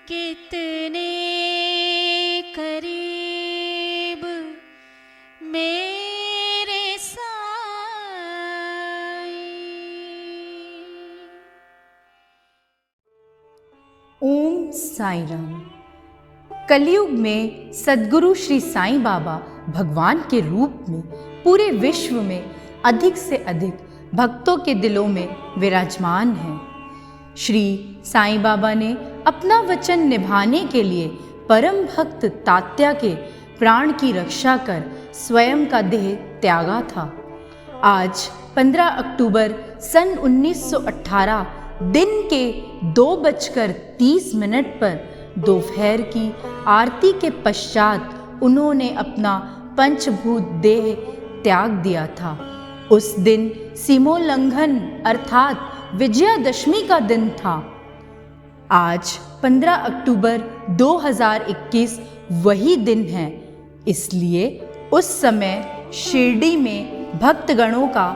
कितने करीब मेरे साईं। ओम साईं राम। कलयुग में सद्गुरु श्री साईं बाबा भगवान के रूप में पूरे विश्व में अधिक से अधिक भक्तों के दिलों में विराजमान हैं। श्री साईं बाबा ने अपना वचन निभाने के लिए परम भक्त तात्या के प्राण की रक्षा कर स्वयं का देह त्यागा था। आज 15 अक्टूबर सन 1918 दिन के 2:30 पर दोपहर की आरती के पश्चात उन्होंने अपना पंचभूत देह त्याग दिया था। उस दिन सीमोल्लंघन अर्थात विजयादशमी का दिन था। आज 15 अक्टूबर 2021 वही दिन है। इसलिए उस समय शिरडी में भक्तगणों का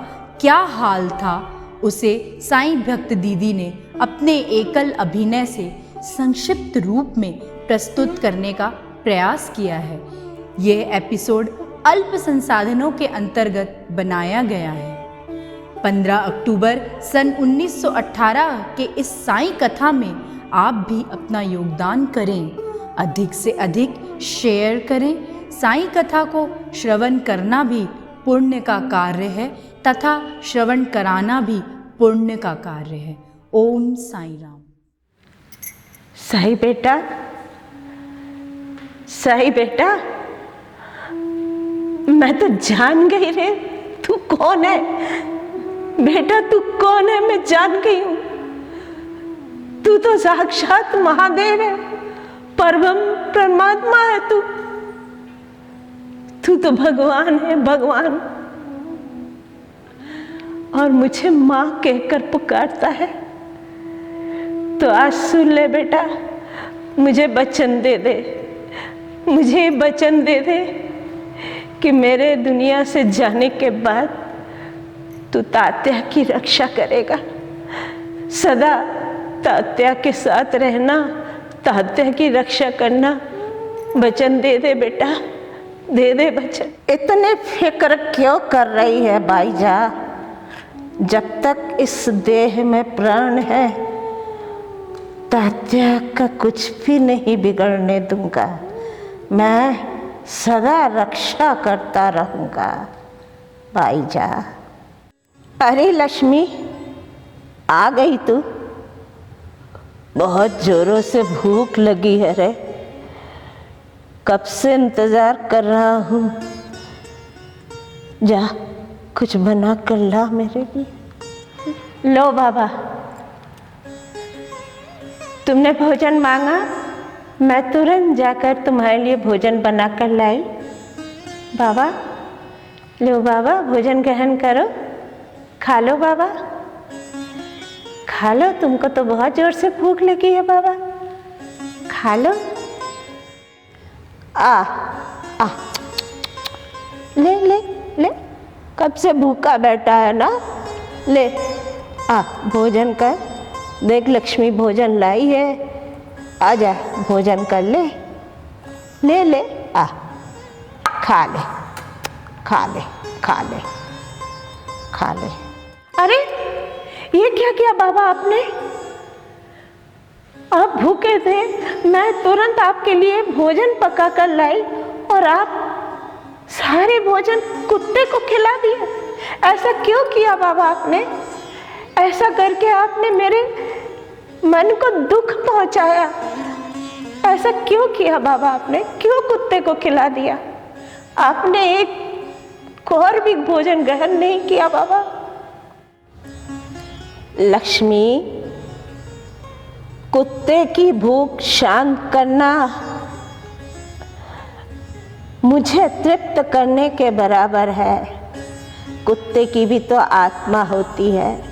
क्या हाल था, उसे साईं भक्त दीदी ने अपने एकल अभिनय से संक्षिप्त रूप में प्रस्तुत करने का प्रयास किया है। यह एपिसोड अल्प संसाधनों के अंतर्गत बनाया गया है। 15 अक्टूबर सन 1918 के इस साईं कथा में आप भी अपना योगदान करें, अधिक से अधिक शेयर करें। साईं कथा को श्रवण करना भी पुण्य का कार्य है तथा श्रवण कराना भी पुण्य का कार्य है। ओम साईं राम। साईं बेटा, मैं तो जान गई रे, तू कौन है बेटा, तू कौन है, मैं जान गई हूं। तू तो साक्षात महादेव है, परम परमात्मा है तू तो भगवान है, भगवान। और मुझे माँ कहकर पुकारता है। तो आज सुन ले बेटा, मुझे वचन दे दे, मुझे वचन दे दे कि मेरे दुनिया से जाने के बाद तू तात्या की रक्षा करेगा, सदा तात्या के साथ रहना, तात्या की रक्षा करना। वचन दे दे बेटा, दे दे वचन। इतने फिक्र क्यों कर रही है भाईजा? जब तक इस देह में प्राण है तात्या का कुछ भी नहीं बिगड़ने दूंगा। मैं सदा रक्षा करता रहूंगा भाईजा। अरे लक्ष्मी, आ गई तू? बहुत जोरों से भूख लगी है रे, कब से इंतजार कर रहा हूँ। जा कुछ बना कर ला मेरे लिए। लो बाबा, तुमने भोजन मांगा, मैं तुरंत जाकर तुम्हारे लिए भोजन बनाकर लाई। बाबा लो बाबा, भोजन ग्रहण करो, खा लो बाबा, खा लो। तुमको तो बहुत जोर से भूख लगी है बाबा, खा लो। आ ले ले ले, कब से भूखा बैठा है ना, ले आ भोजन कर। देख लक्ष्मी भोजन लाई है, आजा भोजन कर ले, ले ले, आ खा ले, खा ले, खा ले, खा ले। अरे ये क्या किया बाबा आपने? आप भूखे थे, मैं तुरंत आपके लिए भोजन पका कर लाई और आप सारे भोजन कुत्ते को खिला दिए। ऐसा क्यों किया बाबा आपने? ऐसा करके आपने मेरे मन को दुख पहुंचाया। ऐसा क्यों किया बाबा आपने? क्यों कुत्ते को खिला दिया? आपने एक और भी भोजन ग्रहण नहीं किया बाबा। लक्ष्मी, कुत्ते की भूख शांत करना मुझे तृप्त करने के बराबर है। कुत्ते की भी तो आत्मा होती है।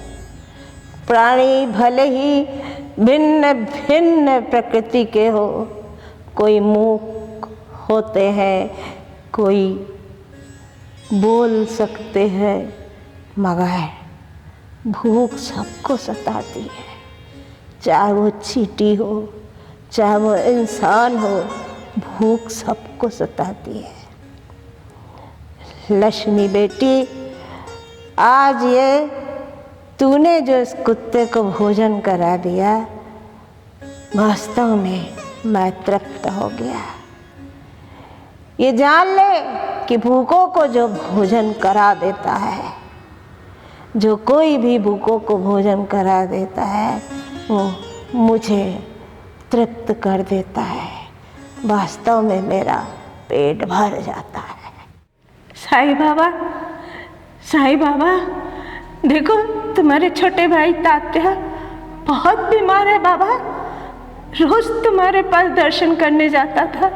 प्राणी भले ही भिन्न भिन्न प्रकृति के हो, कोई मूक होते हैं, कोई बोल सकते हैं, मगर भूख सबको सताती है। चाहे वो चींटी हो, चाहे वो इंसान हो, भूख सबको सताती है। लक्ष्मी बेटी, आज ये तूने जो इस कुत्ते को भोजन करा दिया, वास्तव में मैं तृप्त हो गया। ये जान ले कि भूखों को जो भोजन करा देता है, जो कोई भी भूखों को भोजन करा देता है, वो मुझे तृप्त कर देता है। वास्तव में मेरा पेट भर जाता है। साईं बाबा, देखो तुम्हारे छोटे भाई तात्या बहुत बीमार है बाबा। रोज तुम्हारे पास दर्शन करने जाता था,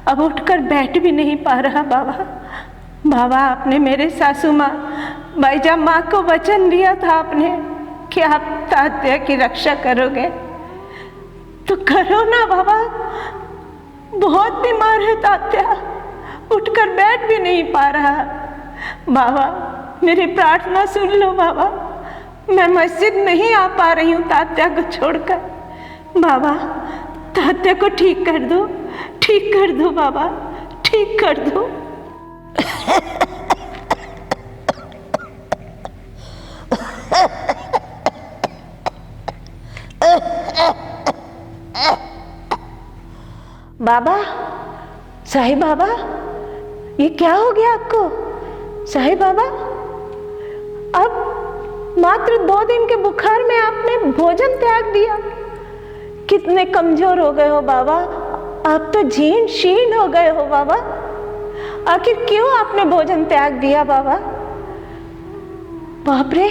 अब उठकर बैठ भी नहीं पा रहा बाबा। आपने मेरे सासू माँ बाईजा माँ को वचन दिया था आपने कि आप तात्या की रक्षा करोगे, तो करो ना बाबा। बहुत बीमार है तात्या, उठकर बैठ भी नहीं पा रहा। बाबा मेरी प्रार्थना सुन लो बाबा, मैं मस्जिद नहीं आ पा रही हूँ तात्या को छोड़कर। बाबा तात्या को ठीक कर दो बाबा, ठीक कर दो। बाबा, साईं बाबा, ये क्या हो गया आपको? साईं बाबा, अब मात्र 2 दिन के बुखार में आपने भोजन त्याग दिया। कितने कमजोर हो गए हो बाबा, आप तो जीर्ण शीर्ण हो गए हो बाबा। आखिर क्यों आपने भोजन त्याग दिया बाबा? बाप रे,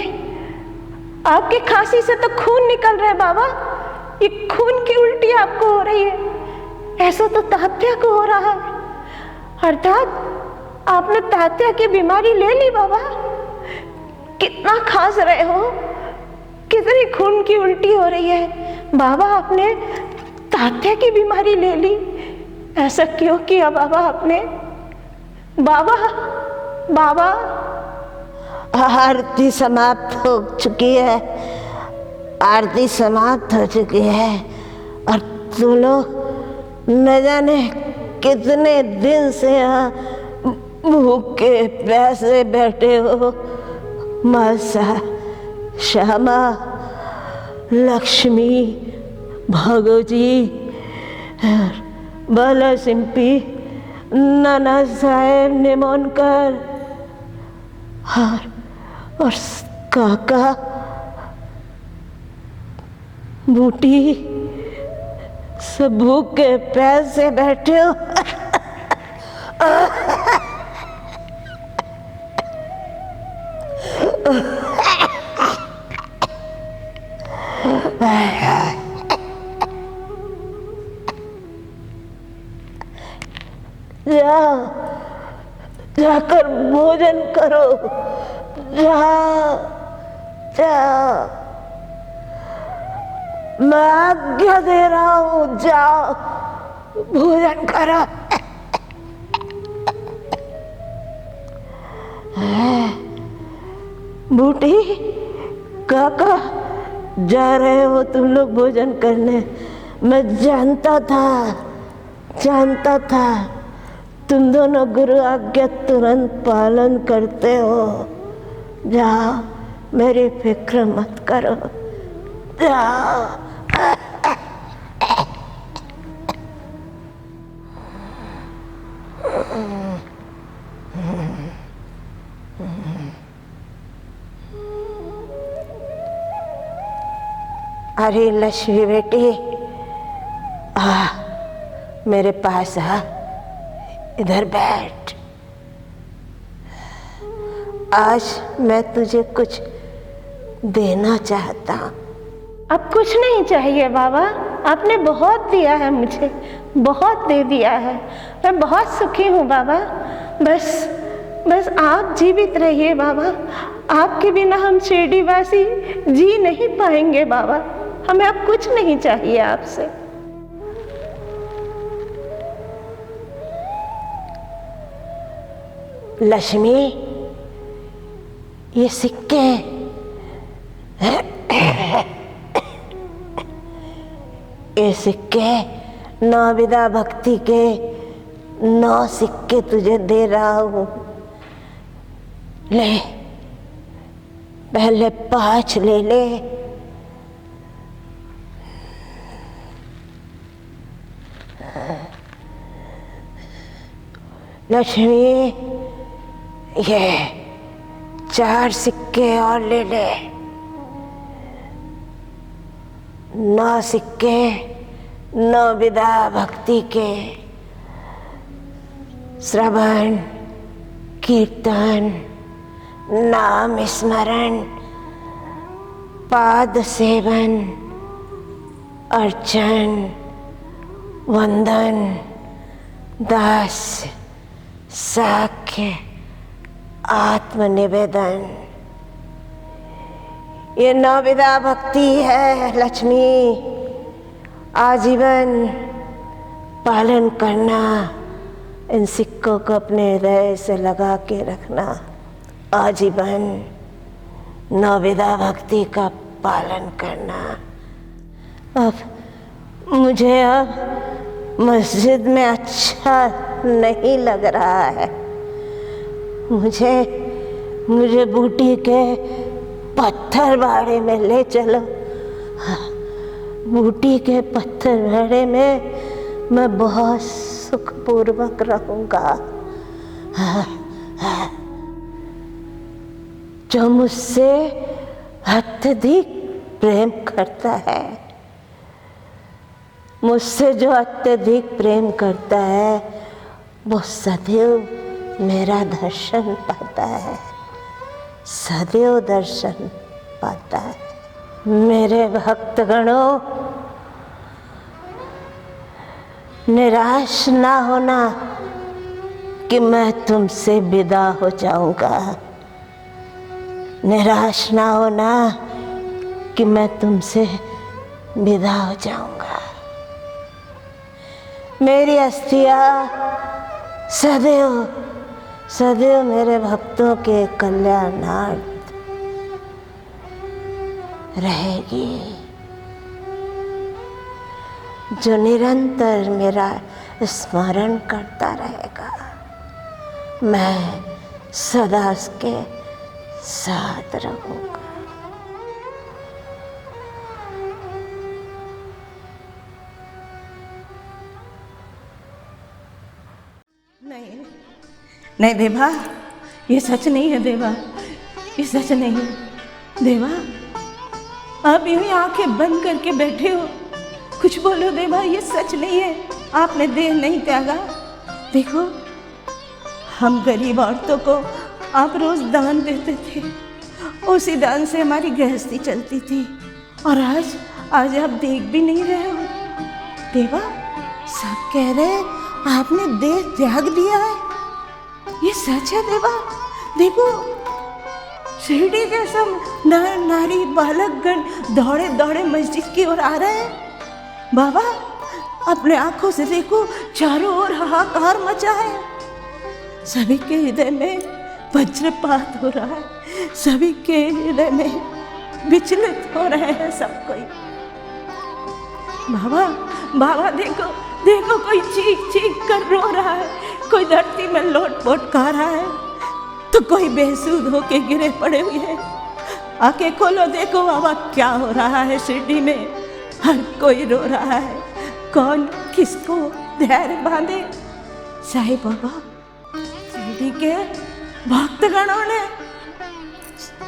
आपकी खांसी से तो खून निकल रहा है बाबा। ये खून की उल्टी आपको हो रही है, ऐसा तो तात्या को हो रहा है। अर्थात आपने तात्या की बीमारी ले ली बाबा। कितना खांस रहे हो, कितनी खून की उल्टी हो रही है बाबा। आपने तात्या की बीमारी ले ली, ऐसा क्यों किया बाबा आपने? बाबा आरती समाप्त हो चुकी है, आरती समाप्त हो चुकी है, और तुम लोग न जाने कितने दिन से यहाँ भूखे प्यासे बैठे हो। मासा, श्यामा, लक्ष्मी, भगवती, बाला सिंपी, नाना साहेब निमोनकर और काका, बूटी, सब भूखे प्यासे बैठे हो। जाकर भोजन करो, जाओ, मैं आज्ञा दे रहा हूँ, जाओ भोजन करो। बूटी, काका, जा रहे हो तुम लोग भोजन करने। मैं जानता था तुम दोनों गुरु आज्ञा तुरंत पालन करते हो। जाओ, मेरी फिक्र मत करो, जाओ। अरे लक्ष्मी बेटी, मेरे पास आ, इधर बैठ। आज मैं तुझे कुछ देना चाहता हूँ। अब कुछ नहीं चाहिए बाबा, आपने बहुत दिया है मुझे, बहुत दे दिया है। मैं बहुत सुखी हूँ बाबा। बस आप जीवित रहिए बाबा। आपके बिना हम शिरडीवासी जी नहीं पाएंगे बाबा। हमें अब कुछ नहीं चाहिए आपसे। लक्ष्मी, ये सिक्के ये सिक्के 9 विधा भक्ति के 9 सिक्के तुझे दे रहा हूँ। ले, पहले 5 ले ले। लक्ष्मी, ये 4 सिक्के और ले ले। 9 सिक्के 9 विधा भक्ति के, श्रवण, कीर्तन, नाम स्मरण, पाद सेवन, अर्चन, वंदन, दास, साख्य, आत्मनिवेदन, ये 9 विधा भक्ति है लक्ष्मी। आजीवन पालन करना, इन सिक्कों को अपने हृदय से लगा के रखना। आजीवन 9 विधा भक्ति का पालन करना। अब मुझे मस्जिद में अच्छा नहीं लग रहा है। मुझे बूटी के पत्थर बाड़े में ले चलो। बूटी के पत्थर बाड़े में मैं बहुत सुखपूर्वक रहूँगा। जो मुझसे अत्यधिक प्रेम करता है, मुझसे जो अत्यधिक प्रेम करता है, वो सदैव मेरा दर्शन पाता है, सदैव दर्शन पाता है। मेरे भक्तगणों, निराश ना होना कि मैं तुमसे विदा हो जाऊंगा। निराश ना होना कि मैं तुमसे विदा हो जाऊंगा। मेरी अस्थियां सदैव सदैव मेरे भक्तों के कल्याणार्थ रहेगी। जो निरंतर मेरा स्मरण करता रहेगा, मैं सदा उसके साथ रहूँगा। नहीं देवा, ये सच नहीं है देवा, ये सच नहीं है। देवा, आप यूं ही आंखें बंद करके बैठे हो। कुछ बोलो देवा, ये सच नहीं है। आपने देह नहीं त्यागा। देखो, हम गरीब औरतों को आप रोज दान देते थे, उसी दान से हमारी गृहस्थी चलती थी। और आज आप देख भी नहीं रहे हो। देवा, सब कह रहे आपने देह त्याग दिया है। ये सच है देवा। देखो, शिरडी के सब नर नारी बालकगण दौड़े दौड़े मस्जिद की ओर आ रहे हैं। बाबा, अपने आंखों से देखो, चारों ओर हाहाकार मचा है। सभी के हृदय में वज्रपात हो रहा है, सभी के हृदय में विचलित हो रहे हैं सब कोई। बाबा देखो, कोई चीख चीख कर रो रहा है, कोई धरती में लोट-पोट खा रहा है, तो कोई बेसुध होके गिरे पड़े हुए हैं। आंखें खोलो, देखो बाबा क्या हो रहा है शिरडी में। हर कोई रो रहा है। कौन किसको धैर्य बांधे? साईं बाबा, शिरडी के भक्तगणों ने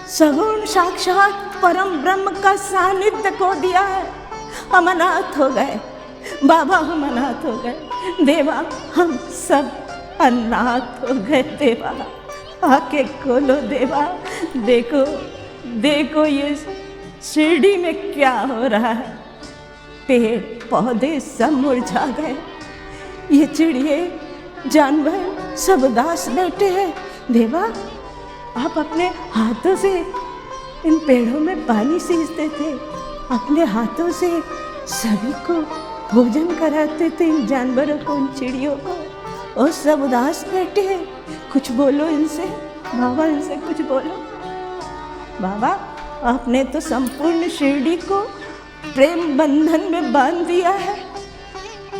सगुण साक्षात परम ब्रह्म का सानिध्य खो दिया है। हम अनाथ हो गए बाबा, हम अनाथ हो गए देवा, हम सब अनाथ हो गए देवा। आके खोलो देवा, देखो ये शिरडी में क्या हो रहा है। पेड़ पौधे सब मुरझा गए, ये चिड़िए जानवर सब उदास बैठे हैं। देवा, आप अपने हाथों से इन पेड़ों में पानी सींचते थे, अपने हाथों से सभी को भोजन कराते थे, इन जानवरों को, इन चिड़ियों को, और सब उदास बैठे हैं। कुछ बोलो इनसे बाबा, इनसे कुछ बोलो। बाबा, आपने तो संपूर्ण शिरडी को प्रेम बंधन में बांध दिया है।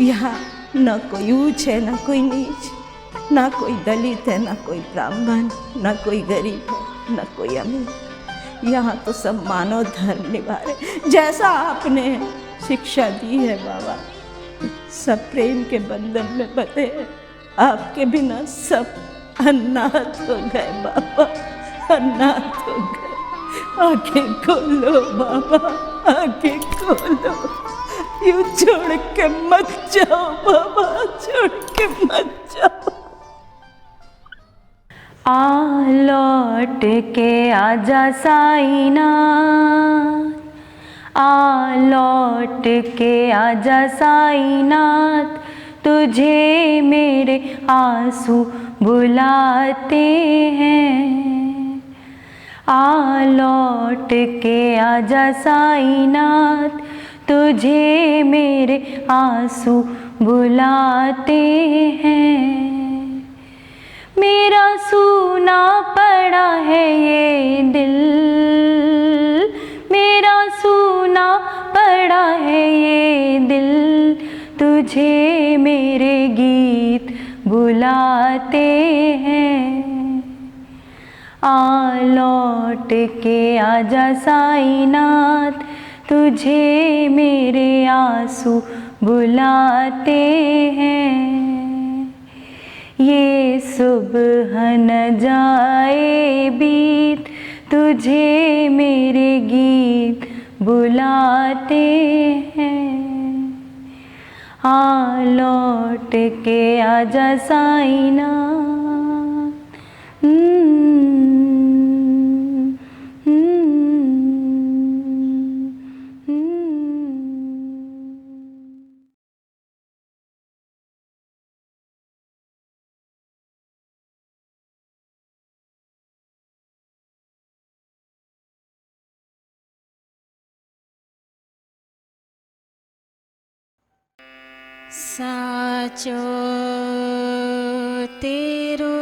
यहाँ न कोई ऊंच है, न कोई नीच, न कोई दलित है, न कोई ब्राह्मण, न कोई गरीब है, न कोई अमीर। यहाँ तो सब मानव धर्म निभा रहे, जैसा आपने शिक्षा दी है बाबा। सब प्रेम के बंधन में बंधे हैं। आपके बिना सब अनाथ हो गए बाबा, अनाथ हो गए। आंखें खोलो बाबा, आंखें खोलो। यूं छोड़ के मत जाओ बाबा, छोड़ के मत जाओ। आ लौट के आजा साईनाथ, आ लौट के आजा साईनाथ, तुझे मेरे आंसू बुलाते हैं। आ लौट के आजा साईनाथ, तुझे मेरे आंसू बुलाते हैं। मेरा सूना पड़ा है ये दिल, मेरा सूना पड़ा है ये दिल, तुझे मेरे गीत बुलाते हैं। आ लौट के आजा साईनाथ, तुझे मेरे आंसू बुलाते हैं। ये सुबह न जाए बीत, तुझे मेरे गीत बुलाते हैं। आ लौट के आजा साईनाथ। साचो तेरो